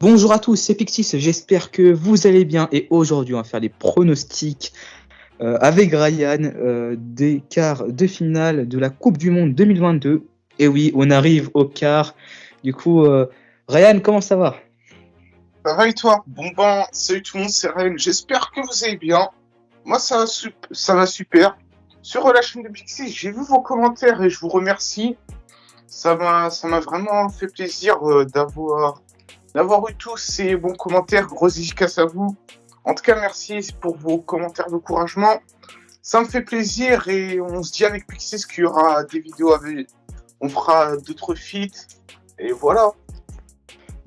Bonjour à tous, c'est Pixis, j'espère que vous allez bien et aujourd'hui on va faire les pronostics avec Ryan des quarts de finale de la Coupe du Monde 2022. Et oui, on arrive au quart. Du coup, Ryan, comment ça va? Ça va et toi? Bon ben, salut tout le monde, c'est Ryan. J'espère que vous allez bien. Moi, ça va super. Sur la chaîne de Pixie, j'ai vu vos commentaires et je vous remercie. Ça m'a vraiment fait plaisir d'avoir eu tous ces bons commentaires. Grosse dédicace à vous. En tout cas, merci pour vos commentaires d'encouragement. Ça me fait plaisir et on se dit avec Pixie qu'il y aura des vidéos on fera d'autres feats et voilà.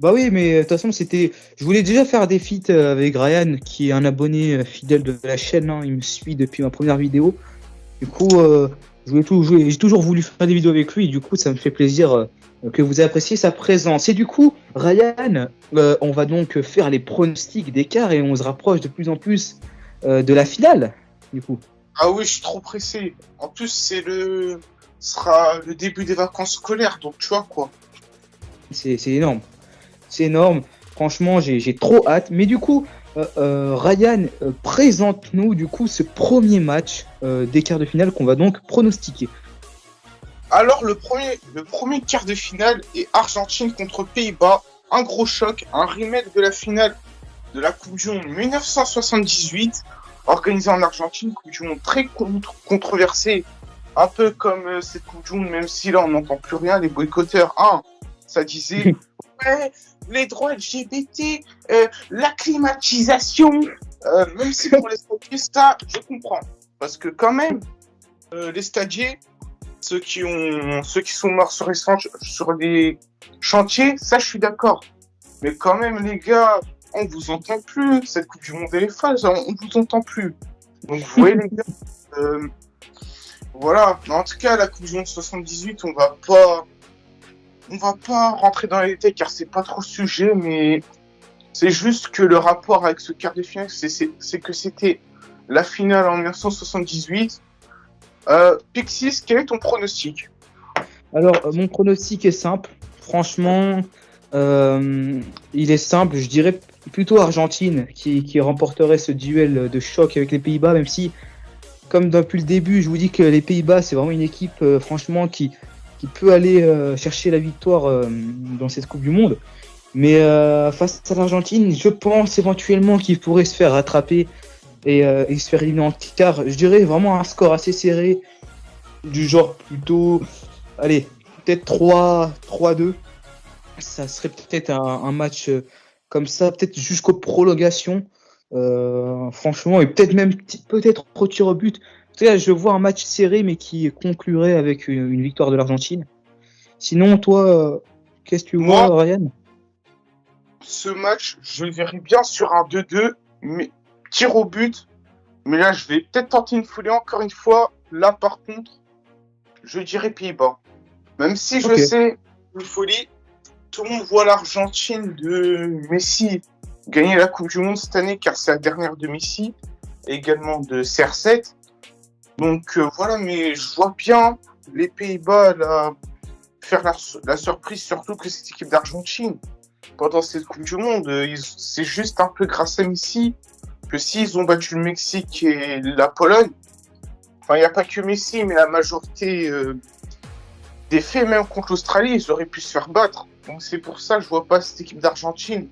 Bah oui, mais de toute façon, je voulais déjà faire des feats avec Ryan, qui est un abonné fidèle de la chaîne, hein. Il me suit depuis ma première vidéo. Du coup, j'ai toujours voulu faire des vidéos avec lui. Du coup, ça me fait plaisir que vous appréciez sa présence. Et du coup, Ryan, on va donc faire les pronostics d'écart et on se rapproche de plus en plus de la finale. Du coup, Ah oui, je suis trop pressé. En plus, sera le début des vacances scolaires, donc tu vois quoi. c'est énorme. C'est énorme. Franchement, j'ai trop hâte. Mais du coup, Ryan, présente-nous du coup ce premier match des quarts de finale qu'on va donc pronostiquer. Alors, le premier quart de finale est Argentine contre Pays-Bas. Un gros choc, un remake de la finale de la Coupe du Monde 1978, organisée en Argentine, Coupe du Monde très controversée, un peu comme cette Coupe du Monde, même si là on n'entend plus rien, les boycotteurs, ça disait ouais, les droits LGBT, la climatisation, même si pour les stadiers, ça, je comprends. Parce que quand même, les stadiers, ceux qui sont morts sur les chantiers, ça je suis d'accord. Mais quand même les gars, on vous entend plus. Cette Coupe du Monde elle est folle, on vous entend plus. Donc vous voyez les gars, voilà. Mais en tout cas la Coupe du Monde 78, on va pas rentrer dans les détails car c'est pas trop le sujet, mais c'est juste que le rapport avec ce quart de finale, c'est que c'était la finale en 1978. Pixis, quel est ton pronostic? Alors, mon pronostic est simple. Franchement, il est simple. Je dirais plutôt Argentine qui remporterait ce duel de choc avec les Pays-Bas, même si, comme depuis le début, je vous dis que les Pays-Bas, c'est vraiment une équipe, franchement, qui peut aller chercher la victoire dans cette Coupe du Monde. Mais face à l'Argentine, je pense éventuellement qu'il pourrait se faire rattraper et se faire éliminer en quart. Je dirais vraiment un score assez serré, du genre plutôt, allez, peut-être 3-2. Ça serait peut-être un match comme ça, peut-être jusqu'aux prolongations. Franchement, et peut-être au tir au but. En tout cas, je vois un match serré, mais qui conclurait avec une victoire de l'Argentine. Sinon, toi, qu'est-ce que tu Moi, vois, Ryan? ce match, je le verrai bien sur un 2-2, mais tir au but. Mais là, je vais peut-être tenter une foulée encore une fois. Là, par contre, je dirais Pays-Bas. Même si je sais, une folie, tout le monde voit l'Argentine de Messi gagner la Coupe du Monde cette année, car c'est la dernière de Messi, et également de CR7. Donc voilà, mais je vois bien les Pays-Bas là, faire la surprise, surtout que cette équipe d'Argentine, pendant cette Coupe du Monde, c'est juste un peu grâce à Messi que s'ils ont battu le Mexique et la Pologne, enfin il n'y a pas que Messi, mais la majorité des faits, même contre l'Australie, ils auraient pu se faire battre. Donc c'est pour ça que je vois pas cette équipe d'Argentine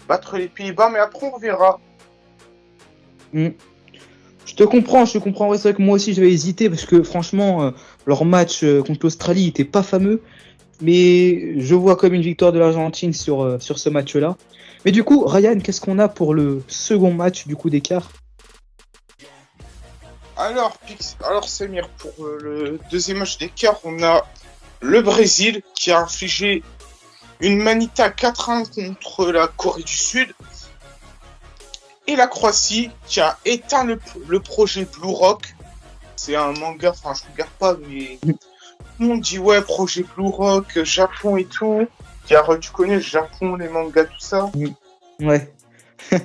battre les Pays-Bas, mais après on verra. Je te comprends. Ouais, c'est vrai que moi aussi j'avais hésité parce que franchement, leur match contre l'Australie n'était pas fameux. Mais je vois comme une victoire de l'Argentine sur ce match-là. Mais du coup, Ryan, qu'est-ce qu'on a pour le second match du coup d'écart? Alors Samir, pour le deuxième match d'écart, on a le Brésil qui a infligé une manita 4-1 contre la Corée du Sud. Et la Croatie qui a éteint le projet Blue Rock. C'est un manga, enfin je regarde pas, mais tout le monde dit ouais, projet Blue Rock, Japon et tout. Car tu connais le Japon, les mangas, tout ça. Ouais.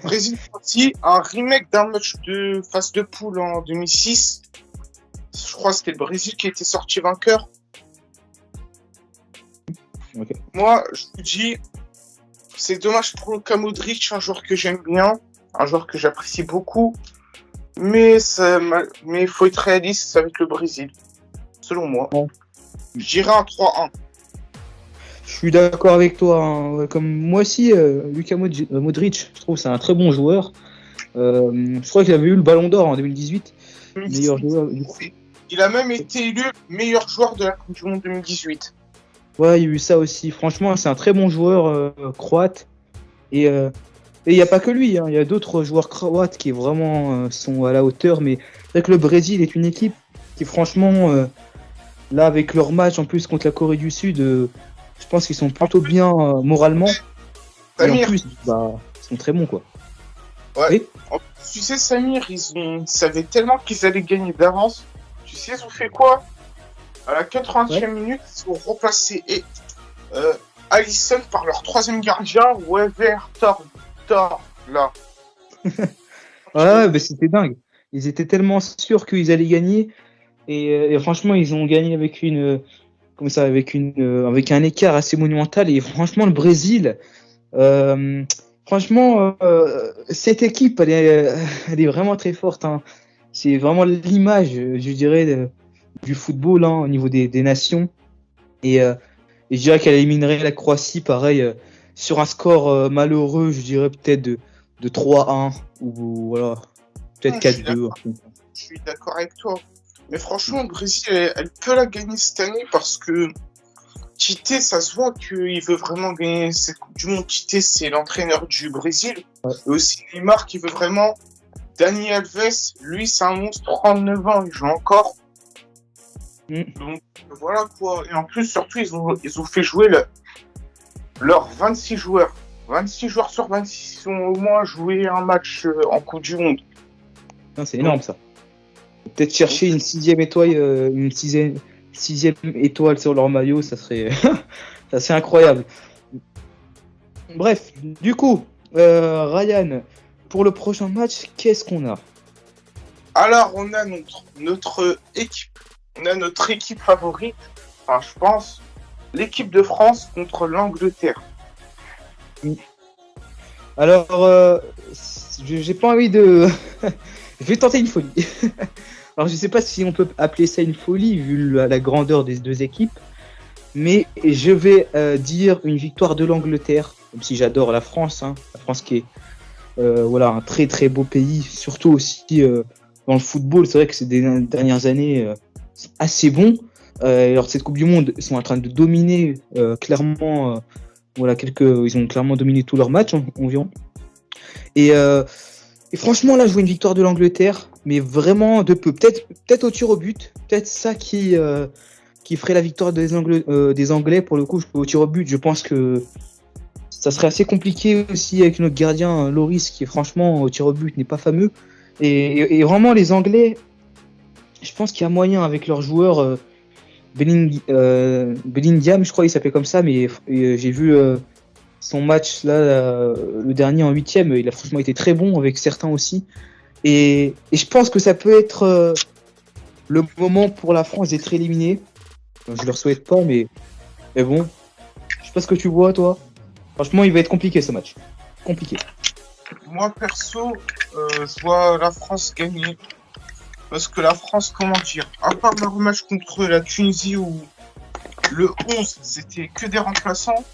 Brésil-Croatie, un remake d'un match de phase de poule en 2006. Je crois que c'était le Brésil qui était sorti vainqueur. Okay. Moi, je vous dis C'est dommage pour Luka Modric, un joueur que j'aime bien, un joueur que j'apprécie beaucoup. Mais il faut être réaliste avec le Brésil, selon moi. Ouais. Je dirais un 3-1. Je suis d'accord avec toi, hein. Ouais, comme moi aussi, Modric, je trouve que c'est un très bon joueur. Je crois qu'il avait eu le Ballon d'Or en 2018, meilleur joueur du coup. Il a même été élu meilleur joueur de la Coupe du Monde 2018. Ouais, il y a eu ça aussi. Franchement, c'est un très bon joueur croate. Et il n'y a pas que lui, hein. Il y a d'autres joueurs croates qui vraiment sont à la hauteur. Mais c'est vrai que le Brésil est une équipe qui, franchement, là, avec leur match en plus contre la Corée du Sud, je pense qu'ils sont plutôt bien moralement. Et en Samir, plus, bah, ils sont très bons, quoi. ouais. Oui. Tu sais, Samir, ils savaient tellement qu'ils allaient gagner d'avance. Tu sais, ils ont fait quoi? À la 80e minute, ils ont remplacé Alisson par leur troisième gardien, Wever Tor, là. Ouais, bah, c'était dingue. Ils étaient tellement sûrs qu'ils allaient gagner. Et franchement, ils ont gagné avec avec un écart assez monumental. Et franchement, le Brésil, cette équipe, elle est vraiment très forte, hein. C'est vraiment l'image, je dirais, du football, hein, au niveau des nations. Et je dirais qu'elle éliminerait la Croatie, pareil, sur un score malheureux, je dirais peut-être de 3-1 ou voilà, peut-être 4-2. Je suis d'accord avec toi. Mais franchement, le Brésil, elle peut la gagner cette année parce que Tite, ça se voit qu'il veut vraiment gagner cette Coupe du Monde. Tite, c'est l'entraîneur du Brésil. Ouais. Et aussi Neymar qui veut vraiment. Dani Alves, lui, c'est un monstre, 39 ans, il joue encore. Donc voilà quoi. Et en plus, surtout, ils ont fait jouer leurs 26 joueurs. 26 joueurs sur 26 ont au moins joué un match en Coupe du Monde. C'est énorme ça. Peut-être chercher une sixième étoile, sixième étoile sur leur maillot, ça serait, ça serait incroyable. Bref, du coup, Ryan, pour le prochain match, qu'est-ce qu'on a? Alors, on a notre équipe. On a notre équipe favorite. Enfin, je pense, l'équipe de France contre l'Angleterre. Alors, j'ai pas envie de... Je vais tenter une folie. Alors, je sais pas si on peut appeler ça une folie, vu la grandeur des deux équipes. Mais je vais dire une victoire de l'Angleterre, même si j'adore la France, hein. La France qui est voilà, un très très beau pays, surtout aussi dans le football. C'est vrai que ces dernières années, c'est assez bon. Alors cette Coupe du Monde, ils sont en train de dominer clairement. Voilà, ils ont clairement dominé tous leurs matchs environ. Et franchement, là, je vois une victoire de l'Angleterre, mais vraiment de peu. Peut-être au tir au but, peut-être ça qui ferait la victoire des Anglais. Pour le coup, au tir au but, je pense que ça serait assez compliqué aussi avec notre gardien Loris, qui franchement au tir au but n'est pas fameux. Et vraiment, les Anglais, je pense qu'il y a moyen avec leurs joueurs. Bellingham, je crois qu'il s'appelait comme ça, mais j'ai vu son match là, le dernier en 8e, il a franchement été très bon avec certains aussi. Et je pense que ça peut être le moment pour la France d'être éliminée. Je leur souhaite pas, mais bon. Je sais pas ce que tu vois, toi. Franchement, il va être compliqué ce match. Compliqué. Moi, perso, je vois la France gagner. Parce que la France, comment dire, à part leur match contre la Tunisie où le 11, c'était que des remplaçants.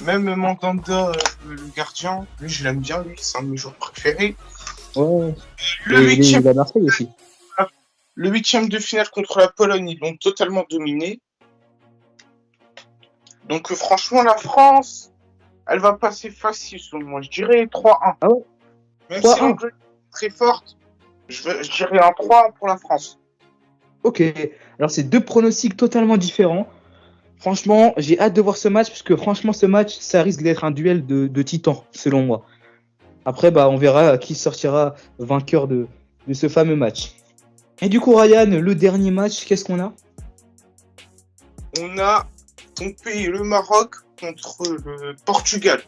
Même Mandanda, le gardien, lui, je l'aime bien, lui, c'est un de mes joueurs préférés. Ouais. Le huitième, il a Marseille aussi. Le 8e de finale contre la Pologne, ils l'ont totalement dominé. Donc franchement, la France, elle va passer facile, selon moi. Je dirais 3-1. Ah ouais. Même 3-1. si l'Angleterre est très forte, je dirais un 3-1 pour la France. Ok. Alors, c'est deux pronostics totalement différents. Franchement, j'ai hâte de voir ce match, parce que franchement, ce match, ça risque d'être un duel de titans, selon moi. Après, bah, on verra qui sortira vainqueur de ce fameux match. Et du coup, Ryan, le dernier match, qu'est-ce qu'on a? On a ton pays, le Maroc, contre le Portugal.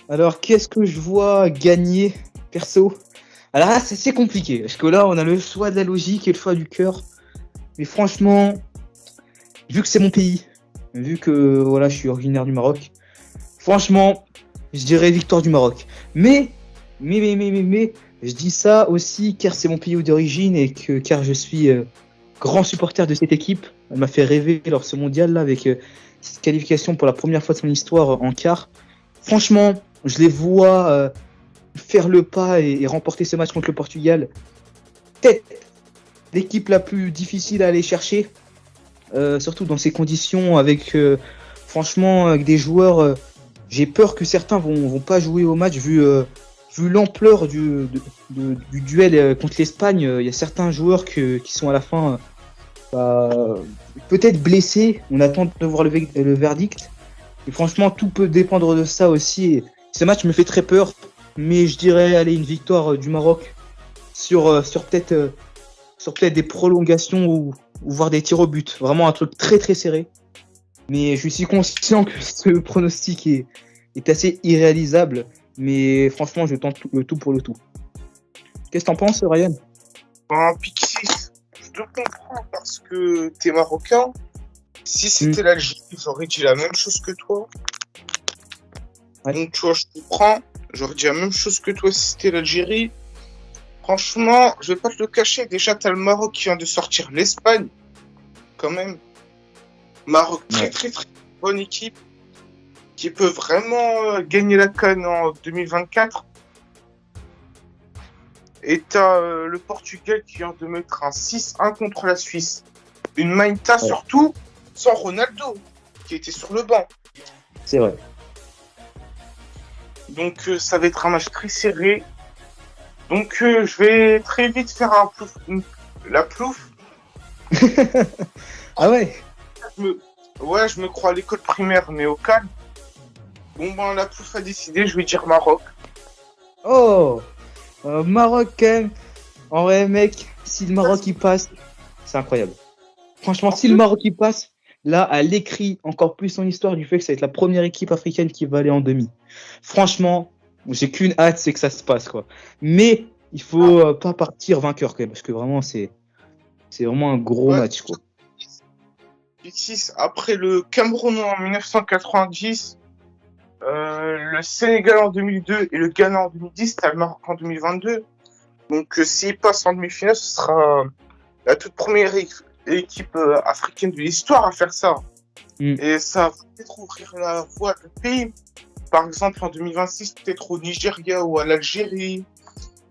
Alors, qu'est-ce que je vois gagner, perso? Alors là, c'est compliqué, parce que là, on a le choix de la logique et le choix du cœur. Mais franchement, vu que c'est mon pays, vu que voilà, je suis originaire du Maroc, Franchement, je dirais victoire du Maroc. Mais, je dis ça aussi car c'est mon pays d'origine et car je suis grand supporter de cette équipe. Elle m'a fait rêver lors de ce mondial là avec cette qualification pour la première fois de son histoire en quart. Franchement, je les vois faire le pas et remporter ce match contre le Portugal. Peut-être l'équipe la plus difficile à aller chercher, surtout dans ces conditions avec franchement avec des joueurs. J'ai peur que certains vont pas jouer au match vu l'ampleur du duel contre l'Espagne. Il y a certains joueurs qui sont à la fin peut-être blessés. On attend de voir le verdict. Et franchement, tout peut dépendre de ça aussi. Ce match me fait très peur, mais je dirais aller une victoire du Maroc sur peut-être des prolongations ou voire des tirs au but. Vraiment un truc très très serré. Mais je suis conscient que ce pronostic est assez irréalisable. Mais franchement, je tente le tout pour le tout. Qu'est-ce que t'en penses, Ryan? Pixis, je te comprends parce que t'es marocain. Si c'était l'Algérie, j'aurais dit la même chose que toi. Ouais. Donc, tu vois, je comprends. J'aurais dit la même chose que toi si c'était l'Algérie. Franchement, je vais pas te le cacher. Déjà, t'as le Maroc qui vient de sortir l'Espagne. Quand même. Maroc, très bonne équipe. Qui peut vraiment gagner la CAN en 2024. Et t'as le Portugal qui vient de mettre un 6-1 contre la Suisse. Une Mainta surtout, sans Ronaldo, qui était sur le banc. C'est vrai. Donc ça va être un match très serré. Donc je vais très vite faire la plouf. Ah ouais. Je me crois à l'école primaire, mais au calme. Bon ben la plouf a décidé, je vais dire Maroc. Oh, Maroc quand même. En vrai, mec, si le Maroc y passe, c'est incroyable. Franchement, si le Maroc y passe, là, elle écrit encore plus son histoire du fait que ça va être la première équipe africaine qui va aller en demi. Franchement, j'ai qu'une hâte, c'est que ça se passe, quoi. Mais il faut pas partir vainqueur, quand même, parce que vraiment, c'est vraiment un gros match, quoi. Après le Cameroun en 1990, le Sénégal en 2002 et le Ghana en 2010, t'as le Maroc en 2022. Donc s'il passe en demi-finale, ce sera la toute première équipe africaine de l'histoire à faire ça. Et ça va peut-être ouvrir la voie à d'autres pays. Par exemple, en 2026, peut-être au Nigeria ou à l'Algérie.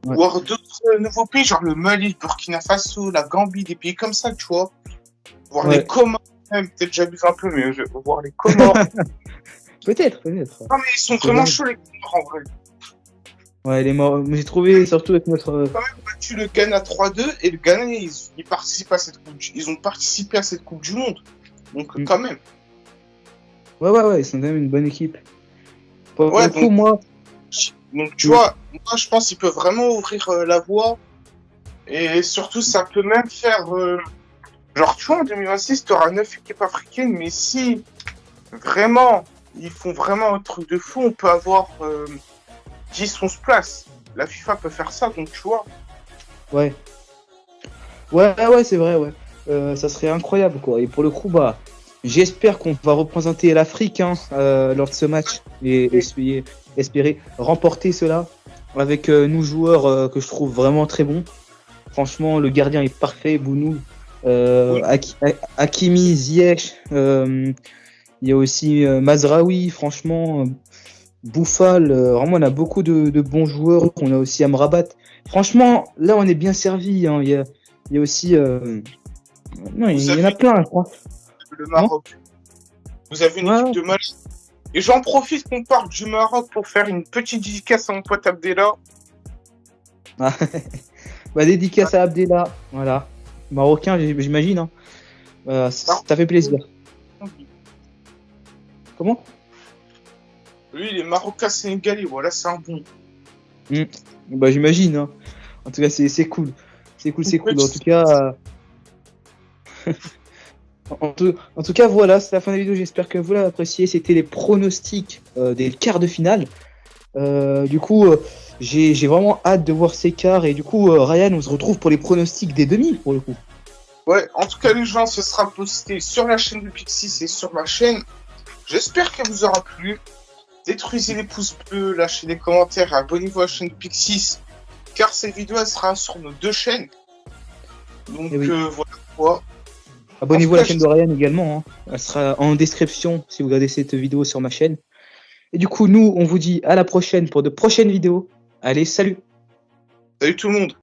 Ou à d'autres nouveaux pays, genre le Mali, le Burkina Faso, la Gambie, des pays comme ça, tu vois. Voir les Comores, même, peut-être j'abuse un peu, mais je vais voir les Comores. Peut-être. Non, mais ils sont vraiment chauds, les Comores, en vrai. Ouais, les morts. Mais j'ai trouvé, surtout avec notre. Ils ont quand même battu le Ghana 3-2, et le Ghana, ils participent à cette coupe ils ont participé à cette Coupe du Monde. Donc, quand même. Ouais, ils sont quand même une bonne équipe. Pour le coup, donc, moi. Donc, tu vois, moi, je pense qu'il peut vraiment ouvrir la voie. Et surtout, ça peut même faire. Genre, tu vois, en 2026, tu auras 9 équipes africaines, mais si vraiment, ils font vraiment un truc de fou, on peut avoir 10-11 places. La FIFA peut faire ça, donc tu vois. Ouais, c'est vrai, ouais. Ça serait incroyable, quoi. Et pour le coup, j'espère qu'on va représenter l'Afrique lors de ce match et espérer remporter cela avec nos joueurs que je trouve vraiment très bons. Franchement, le gardien est parfait, Bounou. Hakimi, Ziyech, il y a aussi Mazraoui, franchement, Bouffal, vraiment on a beaucoup de bons joueurs, on a aussi Amrabat. Franchement, là on est bien servi, hein. Il y a aussi non, il y en a plein, je crois. Le Maroc. Vous avez une équipe de Mali. Et j'en profite qu'on parle du Maroc pour faire une petite dédicace à mon pote Abdella. Dédicace à Abdella, voilà. Marocain, j'imagine. Hein. Ça fait plaisir. Comment? Lui, il est marocain sénégalais. Voilà, c'est un bon. J'imagine. Hein. En tout cas, c'est cool. C'est cool. En tout cas, en tout cas, voilà, c'est la fin de la vidéo. J'espère que vous l'avez apprécié. C'était les pronostics des quarts de finale. Du coup, j'ai vraiment hâte de voir ces quarts. Et du coup, Ryan, on se retrouve pour les pronostics des demi, pour le coup. Ouais, en tout cas, les gens, ce sera posté sur la chaîne de Pixis et sur ma chaîne. J'espère qu'elle vous aura plu. détruisez les pouces bleus, lâchez des commentaires, abonnez-vous à la chaîne Pixis, car cette vidéo elle sera sur nos 2 chaînes. Donc Eh oui. voilà quoi. Abonnez-vous à la chaîne de Ryan également, hein. Elle sera en description si vous regardez cette vidéo sur ma chaîne. Et du coup, nous, on vous dit à la prochaine pour de prochaines vidéos. Allez, salut! Salut tout le monde!